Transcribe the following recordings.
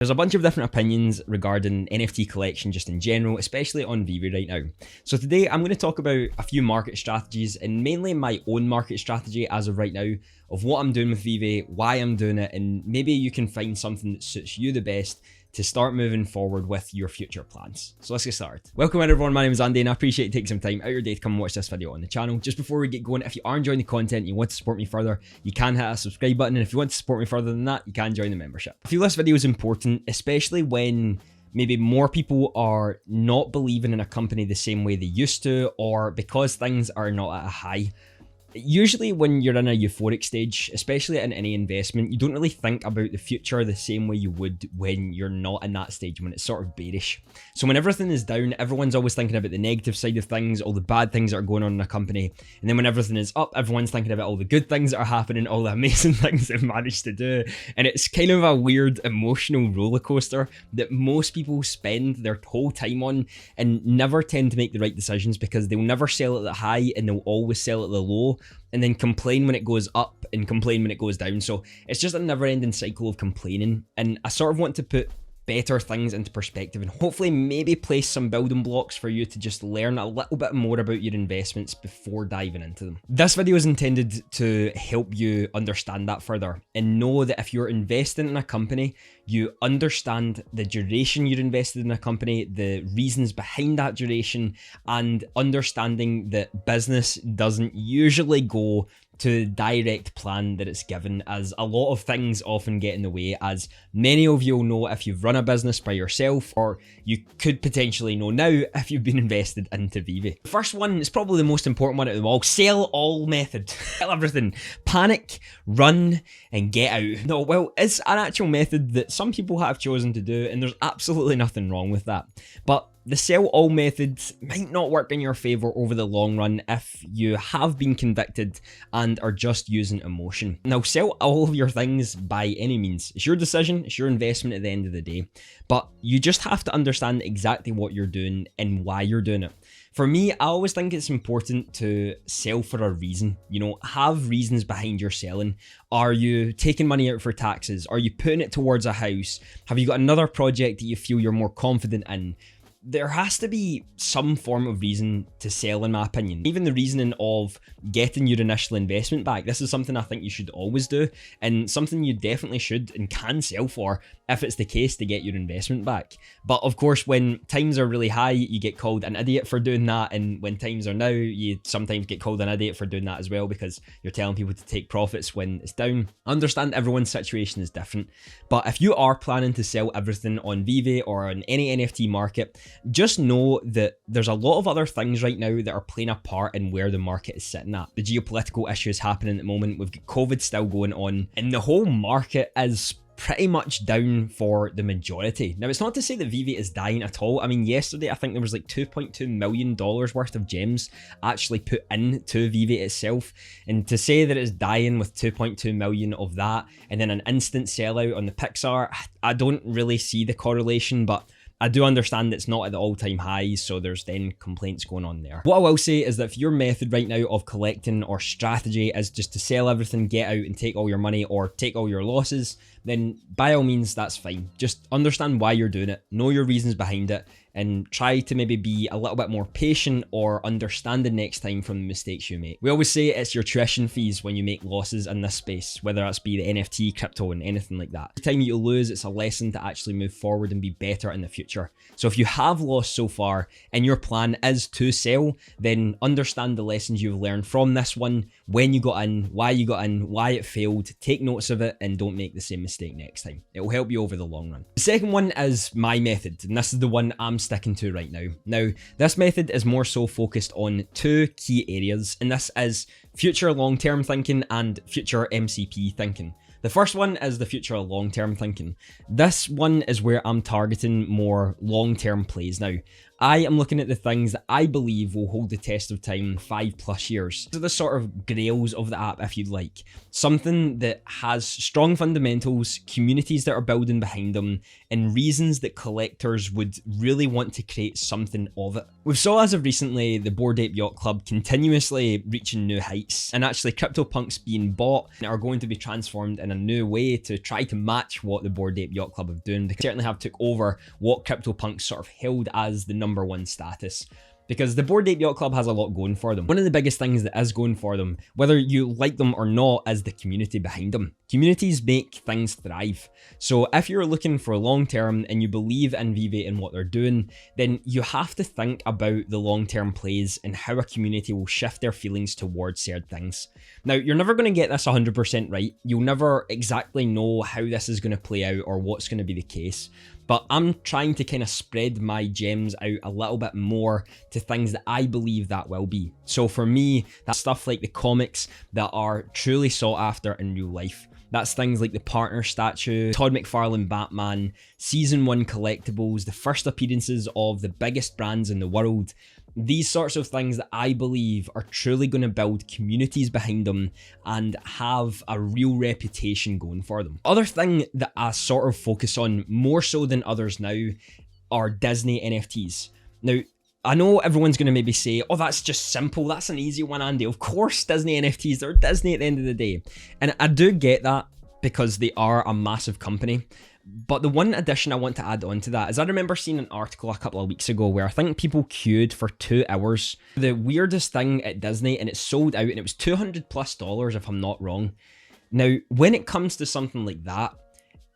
There's a bunch of different opinions regarding NFT collection just in general, especially on Veve right now. So today I'm going to talk about a few market strategies and mainly my own market strategy as of right now of what I'm doing with Veve, why I'm doing it, and maybe you can find something that suits you the best to start moving forward with your future plans. So let's get started. Welcome everyone, my name is Andy and I appreciate you taking some time out of your day to come and watch this video on the channel. Just before we get going, if you are enjoying the content and you want to support me further, you can hit that subscribe button, and if you want to support me further than that, you can join the membership. I feel this video is important, especially when maybe more people are not believing in a company the same way they used to, or because things are not at a high. Usually when you're in a euphoric stage, especially in any investment, you don't really think about the future the same way you would when you're not in that stage, when it's sort of bearish. So when everything is down, everyone's always thinking about the negative side of things, all the bad things that are going on in a company. And then when everything is up, everyone's thinking about all the good things that are happening, all the amazing things they've managed to do. And it's kind of a weird emotional roller coaster that most people spend their whole time on and never tend to make the right decisions, because they'll never sell at the high and they'll always sell at the low, and then complain when it goes up and complain when it goes down. So it's just a never-ending cycle of complaining, and I sort of want to put better things into perspective and hopefully maybe place some building blocks for you to just learn a little bit more about your investments before diving into them. This video is intended to help you understand that further and know that if you're investing in a company, you understand the duration you're invested in a company, the reasons behind that duration, and understanding that business doesn't usually go to direct plan that it's given, as a lot of things often get in the way, as many of you will know if you've run a business by yourself, or you could potentially know now if you've been invested into Veve. The first one is probably the most important one out of them all: sell all method. Sell everything. Panic, run, and get out. No, well, it's an actual method that some people have chosen to do, and there's absolutely nothing wrong with that. But the sell all method might not work in your favor over the long run if you have been convicted and are just using emotion. Now, sell all of your things by any means. It's your decision, it's your investment at the end of the day, but you just have to understand exactly what you're doing and why you're doing it. For me, I always think it's important to sell for a reason. You know, have reasons behind your selling. Are you taking money out for taxes? Are you putting it towards a house? Have you got another project that you feel you're more confident in? There has to be some form of reason to sell, in my opinion. Even the reasoning of getting your initial investment back. This is something I think you should always do, and something you definitely should and can sell for if it's the case to get your investment back. But of course, when times are really high, you get called an idiot for doing that, and when times are now, you sometimes get called an idiot for doing that as well, because you're telling people to take profits when it's down. I understand everyone's situation is different, but if you are planning to sell everything on Veve or on any NFT market, just know that there's a lot of other things right now that are playing a part in where the market is sitting at. The geopolitical issues happening at the moment, we've got COVID still going on, and the whole market is pretty much down for the majority. Now, it's not to say that Veve is dying at all. I mean, yesterday I think there was like $2.2 million worth of gems actually put into Veve itself, and to say that it's dying with 2.2 million of that and then an instant sellout on the Pixar, I don't really see the correlation, but I do understand it's not at the all-time highs, so there's then complaints going on there. What I will say is that if your method right now of collecting or strategy is just to sell everything, get out and take all your money or take all your losses, then by all means, that's fine. Just understand why you're doing it, know your reasons behind it, and try to maybe be a little bit more patient or understanding next time from the mistakes you make. We always say it's your tuition fees when you make losses in this space, whether that's be the NFT, crypto, and anything like that. Every time you lose, it's a lesson to actually move forward and be better in the future. So if you have lost so far and your plan is to sell, then understand the lessons you've learned from this one, when you got in, why it failed, take notes of it, and don't make the same mistake next time. It will help you over the long run. The second one is my method, and this is the one I'm sticking to right now. Now, this method is more so focused on two key areas, and this is future long-term thinking and future MCP thinking. The first one is the future long-term thinking. This one is where I'm targeting more long-term plays now. I am looking at the things that I believe will hold the test of time 5+ years. These are the sort of grails of the app, if you'd like. Something that has strong fundamentals, communities that are building behind them, and reasons that collectors would really want to create something of it. We've saw as of recently the Bored Ape Yacht Club continuously reaching new heights, and actually CryptoPunks being bought are going to be transformed in a new way to try to match what the Bored Ape Yacht Club have done. They certainly have took over what CryptoPunks sort of held as the #1 status, because the Bored Ape Yacht Club has a lot going for them. One of the biggest things that is going for them, whether you like them or not, is the community behind them. Communities make things thrive. So if you're looking for long-term and you believe in Veve and what they're doing, then you have to think about the long-term plays and how a community will shift their feelings towards certain things. Now, you're never going to get this 100% right. You'll never exactly know how this is going to play out or what's going to be the case. But I'm trying to kind of spread my gems out a little bit more to things that I believe that will be. So for me, that's stuff like the comics that are truly sought after in real life. That's things like the partner statue, Todd McFarlane Batman, Season 1 collectibles, the first appearances of the biggest brands in the world. These sorts of things that I believe are truly going to build communities behind them and have a real reputation going for them. Other thing that I sort of focus on more so than others now are Disney NFTs. Now, I know everyone's going to maybe say, oh, that's just simple. That's an easy one, Andy. Of course, Disney NFTs, they're Disney at the end of the day. And I do get that because they are a massive company. But the one addition I want to add on to that is I remember seeing an article a couple of weeks ago where I think people queued for 2 hours. The weirdest thing at Disney, and it sold out, and it was $200+ if I'm not wrong. Now, when it comes to something like that,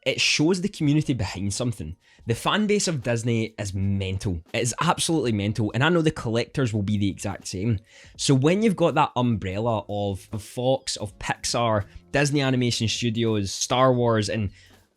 it shows the community behind something. The fan base of Disney is mental. It is absolutely mental, and I know the collectors will be the exact same. So when you've got that umbrella of Fox, of Pixar, Disney Animation Studios, Star Wars, and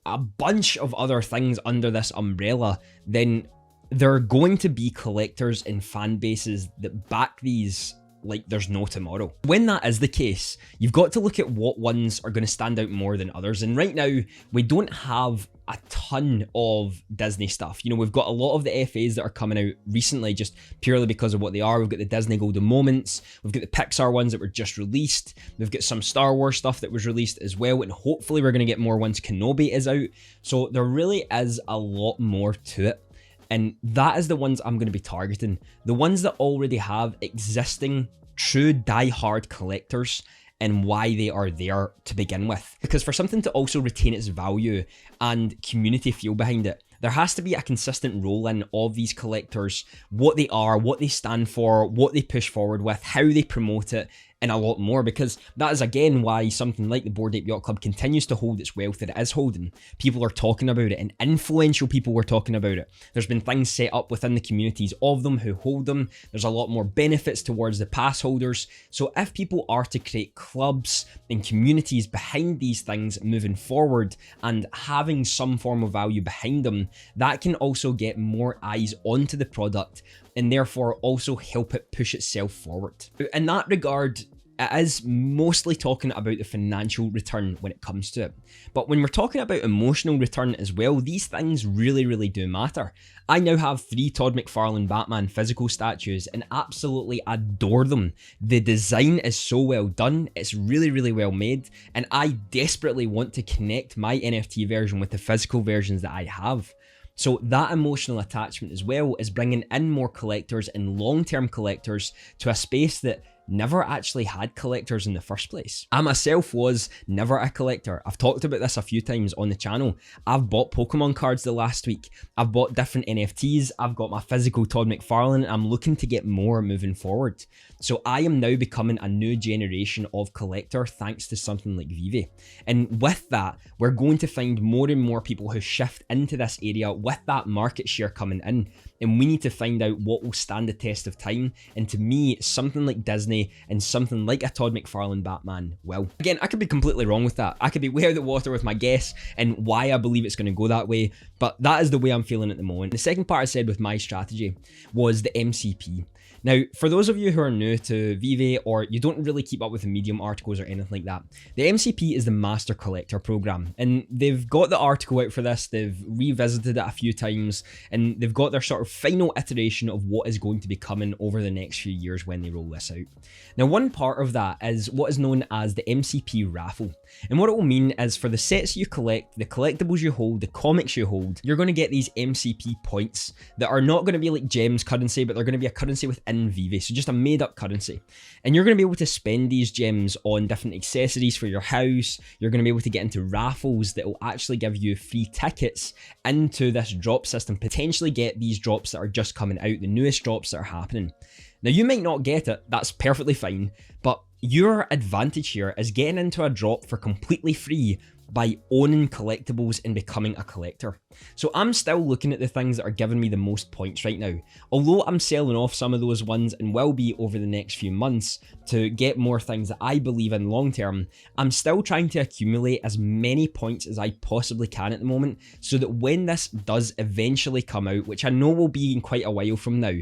a bunch of other things under this umbrella, then there are going to be collectors and fan bases that back these like there's no tomorrow. When that is the case, you've got to look at what ones are going to stand out more than others. And right now, we don't have a ton of Disney stuff. You know, we've got a lot of the FAs that are coming out recently just purely because of what they are. We've got the Disney Golden Moments, we've got the Pixar ones that were just released, we've got some Star Wars stuff that was released as well, and hopefully we're going to get more once Kenobi is out. So there really is a lot more to it. And that is the ones I'm going to be targeting. The ones that already have existing true die-hard collectors and why they are there to begin with. Because for something to also retain its value and community feel behind it, there has to be a consistent roll-in of these collectors, what they are, what they stand for, what they push forward with, how they promote it, and a lot more, because that is again why something like the Bored Ape Yacht Club continues to hold its wealth that it is holding. People are talking about it, and influential people were talking about it. There's been things set up within the communities of them who hold them. There's a lot more benefits towards the pass holders. So if people are to create clubs and communities behind these things moving forward and having some form of value behind them, that can also get more eyes onto the product and therefore also help it push itself forward. In that regard, it is mostly talking about the financial return when it comes to it. But when we're talking about emotional return as well, these things really do matter. I now have 3 Todd McFarlane Batman physical statues and absolutely adore them. The design is so well done, it's really well made, and I desperately want to connect my NFT version with the physical versions that I have. So that emotional attachment as well is bringing in more collectors and long-term collectors to a space that never actually had collectors in the first place. I myself was never a collector. I've talked about this a few times on the channel. I've bought Pokemon cards the last week. I've bought different NFTs. I've got my physical Todd McFarlane, and I'm looking to get more moving forward. So I am now becoming a new generation of collector thanks to something like Veve. And with that, we're going to find more and more people who shift into this area with that market share coming in. And we need to find out what will stand the test of time. And to me, something like Disney and something like a Todd McFarlane Batman will. Again, I could be completely wrong with that. I could be way out of the water with my guess and why I believe it's going to go that way. But that is the way I'm feeling at the moment. The second part I said with my strategy was the MCP. Now, for those of you who are new to Veve or you don't really keep up with the Medium articles or anything like that, the MCP is the Master Collector Program, and they've got the article out for this, they've revisited it a few times, and they've got their sort of final iteration of what is going to be coming over the next few years when they roll this out. Now, one part of that is what is known as the MCP raffle, and what it will mean is for the sets you collect, the collectibles you hold, the comics you hold, you're going to get these MCP points that are not going to be like gems currency, but they're going to be a currency within Veve, so just a made up currency. And you're going to be able to spend these gems on different accessories for your house. You're going to be able to get into raffles that will actually give you free tickets into this drop system, potentially get these drops that are just coming out, the newest drops that are happening. Now, you might not get it, that's perfectly fine, but your advantage here is getting into a drop for completely free by owning collectibles and becoming a collector. So I'm still looking at the things that are giving me the most points right now. Although I'm selling off some of those ones and will be over the next few months to get more things that I believe in long term, I'm still trying to accumulate as many points as I possibly can at the moment, so that when this does eventually come out, which I know will be in quite a while from now,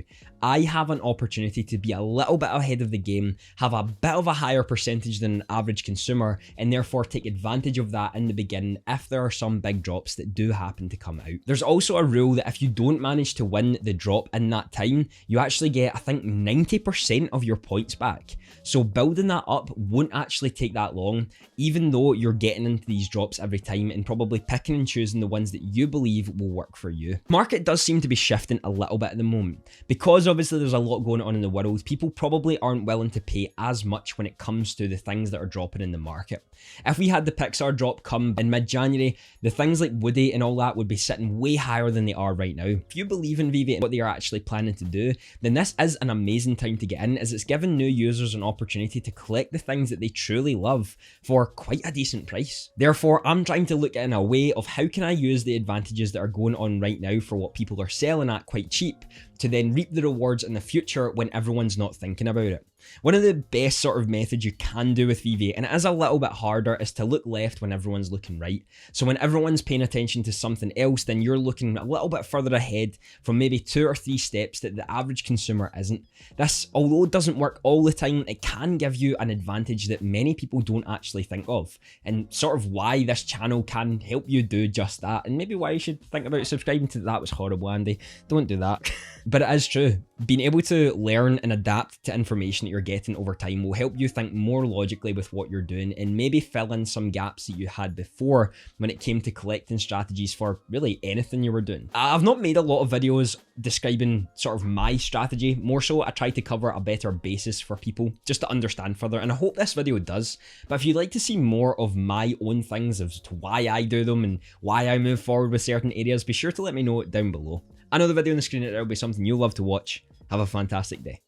I have an opportunity to be a little bit ahead of the game, have a bit of a higher percentage than an average consumer, and therefore take advantage of that in the beginning if there are some big drops that do happen to come out. There's also a rule that if you don't manage to win the drop in that time, you actually get, I think, 90% of your points back. So building that up won't actually take that long, even though you're getting into these drops every time and probably picking and choosing the ones that you believe will work for you. Market does seem to be shifting a little bit at the moment. Because obviously there's a lot going on in the world, people probably aren't willing to pay as much when it comes to the things that are dropping in the market. If we had the Pixar drop come in mid-January, the things like Woody and all that would be sitting way higher than they are right now. If you believe in Veve and what they are actually planning to do, then this is an amazing time to get in, as it's giving new users an opportunity to collect the things that they truly love for quite a decent price. Therefore, I'm trying to look at in a way of how can I use the advantages that are going on right now for what people are selling at quite cheap to then reap the rewards in the future when everyone's not thinking about it. One of the best sort of methods you can do with Veve, and it is a little bit harder, is to look left when everyone's looking right. So when everyone's paying attention to something else, then you're looking a little bit further ahead from maybe 2 or 3 steps that the average consumer isn't. This, although it doesn't work all the time, it can give you an advantage that many people don't actually think of, and sort of why this channel can help you do just that, and maybe why you should think about subscribing to that. Was horrible, Andy. Don't do that. But it is true. Being able to learn and adapt to information that you're getting over time will help you think more logically with what you're doing and maybe fill in some gaps that you had before when it came to collecting strategies for really anything you were doing. I've not made a lot of videos describing sort of my strategy. More so, I try to cover a better basis for people just to understand further, and I hope this video does. But if you'd like to see more of my own things as to why I do them and why I move forward with certain areas, be sure to let me know down below. I know the video on the screen right there will be something you'll love to watch. Have a fantastic day.